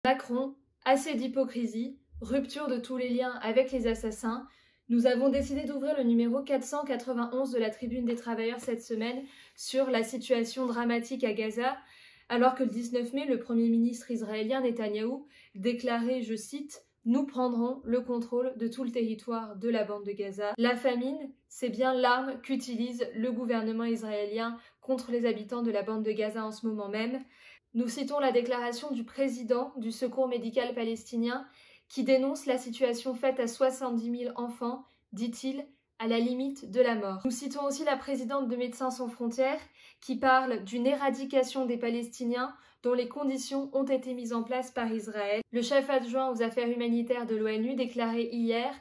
Macron, assez d'hypocrisie, rupture de tous les liens avec les assassins. Nous avons décidé d'ouvrir le numéro 491 de la Tribune des Travailleurs cette semaine sur la situation dramatique à Gaza, alors que le 19 mai, le Premier ministre israélien Netanyahou déclarait, je cite, « Nous prendrons le contrôle de tout le territoire de la bande de Gaza ». La famine, c'est bien l'arme qu'utilise le gouvernement israélien contre les habitants de la bande de Gaza en ce moment même. Nous citons la déclaration du président du Secours médical palestinien qui dénonce la situation faite à 70 000 enfants, dit-il, à la limite de la mort. Nous citons aussi la présidente de Médecins sans frontières qui parle d'une éradication des Palestiniens dont les conditions ont été mises en place par Israël. Le chef adjoint aux affaires humanitaires de l'ONU déclarait hier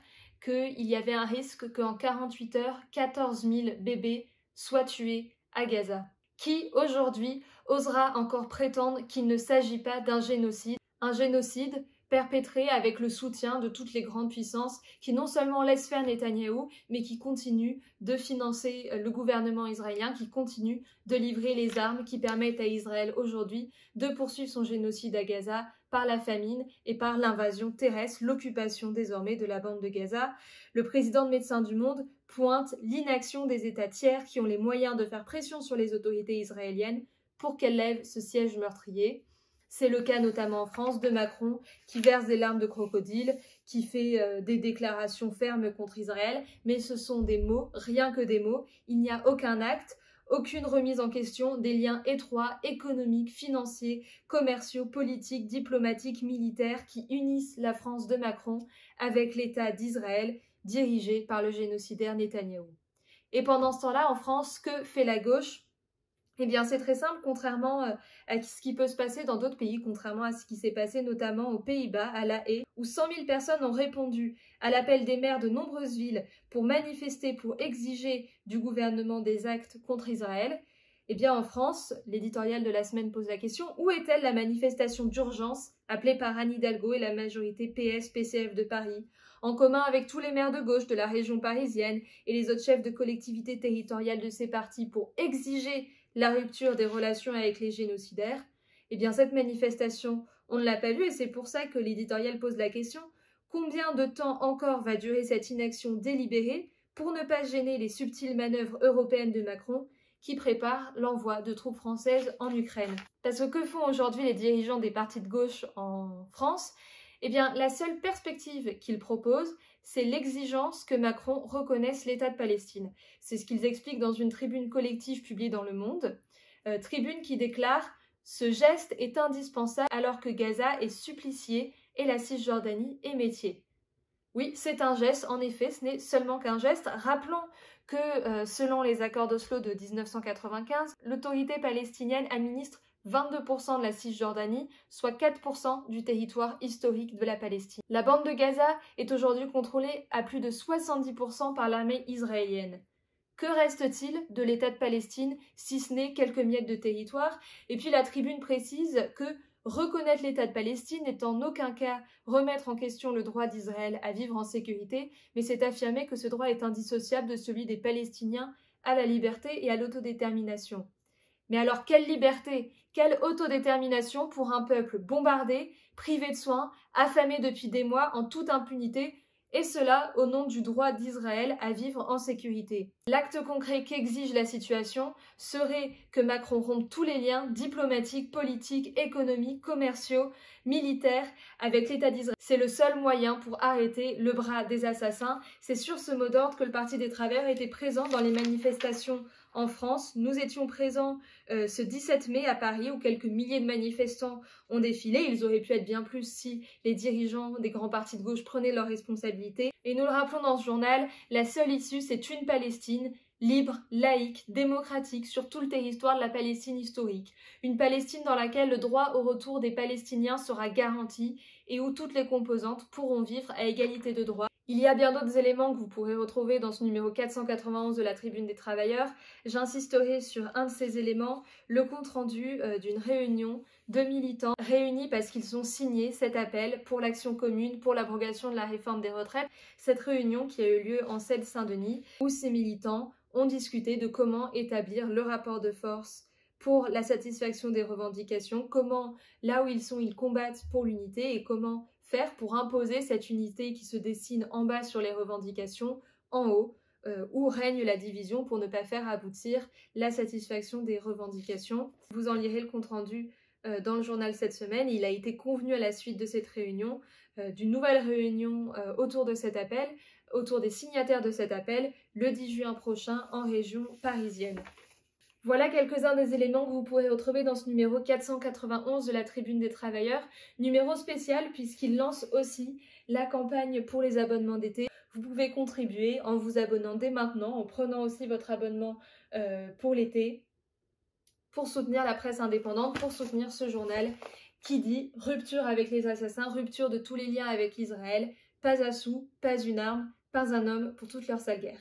qu'il y avait un risque qu'en 48 heures, 14 000 bébés soient tués à Gaza. Qui, aujourd'hui, osera encore prétendre qu'il ne s'agit pas d'un génocide? Un génocide perpétré avec le soutien de toutes les grandes puissances qui non seulement laissent faire Netanyahou, mais qui continuent de financer le gouvernement israélien, qui continuent de livrer les armes qui permettent à Israël aujourd'hui de poursuivre son génocide à Gaza par la famine et par l'invasion terrestre, l'occupation désormais de la bande de Gaza. Le président de Médecins du Monde pointe l'inaction des États tiers qui ont les moyens de faire pression sur les autorités israéliennes pour qu'elles lèvent ce siège meurtrier. C'est le cas notamment en France de Macron qui verse des larmes de crocodile, qui fait des déclarations fermes contre Israël, mais ce sont des mots, rien que des mots, il n'y a aucun acte, aucune remise en question des liens étroits, économiques, financiers, commerciaux, politiques, diplomatiques, militaires qui unissent la France de Macron avec l'État d'Israël dirigé par le génocidaire Netanyahou. Et pendant ce temps-là, en France, que fait la gauche ? Eh bien, c'est très simple, contrairement à ce qui peut se passer dans d'autres pays, contrairement à ce qui s'est passé notamment aux Pays-Bas, à La Haye, où 100 000 personnes ont répondu à l'appel des maires de nombreuses villes pour manifester, pour exiger du gouvernement des actes contre Israël. Eh bien, en France, l'éditorial de la semaine pose la question, où est-elle la manifestation d'urgence appelée par Anne Hidalgo et la majorité PS-PCF de Paris, en commun avec tous les maires de gauche de la région parisienne et les autres chefs de collectivités territoriales de ces partis pour exiger la rupture des relations avec les génocidaires? Eh bien, cette manifestation, on ne l'a pas vue et c'est pour ça que l'éditorial pose la question « Combien de temps encore va durer cette inaction délibérée pour ne pas gêner les subtiles manœuvres européennes de Macron qui préparent l'envoi de troupes françaises en Ukraine ?» Parce que font aujourd'hui les dirigeants des partis de gauche en France? Eh bien, la seule perspective qu'ils proposent, c'est l'exigence que Macron reconnaisse l'État de Palestine. C'est ce qu'ils expliquent dans une tribune collective publiée dans Le Monde, tribune qui déclare « Ce geste est indispensable alors que Gaza est supplicié et la Cisjordanie émétier ». Oui, c'est un geste, en effet, ce n'est seulement qu'un geste. Rappelons que, selon les accords d'Oslo de 1995, l'autorité palestinienne administre 22% de la Cisjordanie, soit 4% du territoire historique de la Palestine. La bande de Gaza est aujourd'hui contrôlée à plus de 70% par l'armée israélienne. Que reste-t-il de l'État de Palestine, si ce n'est quelques miettes de territoire? Et puis la tribune précise que reconnaître l'État de Palestine n'est en aucun cas remettre en question le droit d'Israël à vivre en sécurité, mais c'est affirmer que ce droit est indissociable de celui des Palestiniens à la liberté et à l'autodétermination. Mais alors, quelle liberté, quelle autodétermination pour un peuple bombardé, privé de soins, affamé depuis des mois en toute impunité, et cela au nom du droit d'Israël à vivre en sécurité. L'acte concret qu'exige la situation serait que Macron rompe tous les liens diplomatiques, politiques, économiques, commerciaux, militaires avec l'État d'Israël. C'est le seul moyen pour arrêter le bras des assassins. C'est sur ce mot d'ordre que le Parti des Travailleurs était présent dans les manifestations en France. Nous étions présents ce 17 mai à Paris où quelques milliers de manifestants ont défilé. Ils auraient pu être bien plus si les dirigeants des grands partis de gauche prenaient leurs responsabilités. Et nous le rappelons dans ce journal, la seule issue c'est une Palestine libre, laïque, démocratique sur tout le territoire de la Palestine historique. Une Palestine dans laquelle le droit au retour des Palestiniens sera garanti et où toutes les composantes pourront vivre à égalité de droits. Il y a bien d'autres éléments que vous pourrez retrouver dans ce numéro 491 de la Tribune des Travailleurs. J'insisterai sur un de ces éléments, le compte-rendu d'une réunion de militants réunis parce qu'ils ont signé cet appel pour l'action commune pour l'abrogation de la réforme des retraites. Cette réunion qui a eu lieu en Seine-Saint-Denis où ces militants ont discuté de comment établir le rapport de force pour la satisfaction des revendications, comment, là où ils sont, ils combattent pour l'unité et comment faire pour imposer cette unité qui se dessine en bas sur les revendications, en haut, où règne la division pour ne pas faire aboutir la satisfaction des revendications. Vous en lirez le compte-rendu dans le journal cette semaine. Il a été convenu à la suite de cette réunion, d'une nouvelle réunion autour de cet appel, autour des signataires de cet appel, le 10 juin prochain en région parisienne. Voilà quelques-uns des éléments que vous pourrez retrouver dans ce numéro 491 de la Tribune des Travailleurs, numéro spécial puisqu'il lance aussi la campagne pour les abonnements d'été. Vous pouvez contribuer en vous abonnant dès maintenant, en prenant aussi votre abonnement pour l'été, pour soutenir la presse indépendante, pour soutenir ce journal qui dit rupture avec les assassins, rupture de tous les liens avec Israël, pas un sou, pas une arme, pas un homme pour toute leur sale guerre.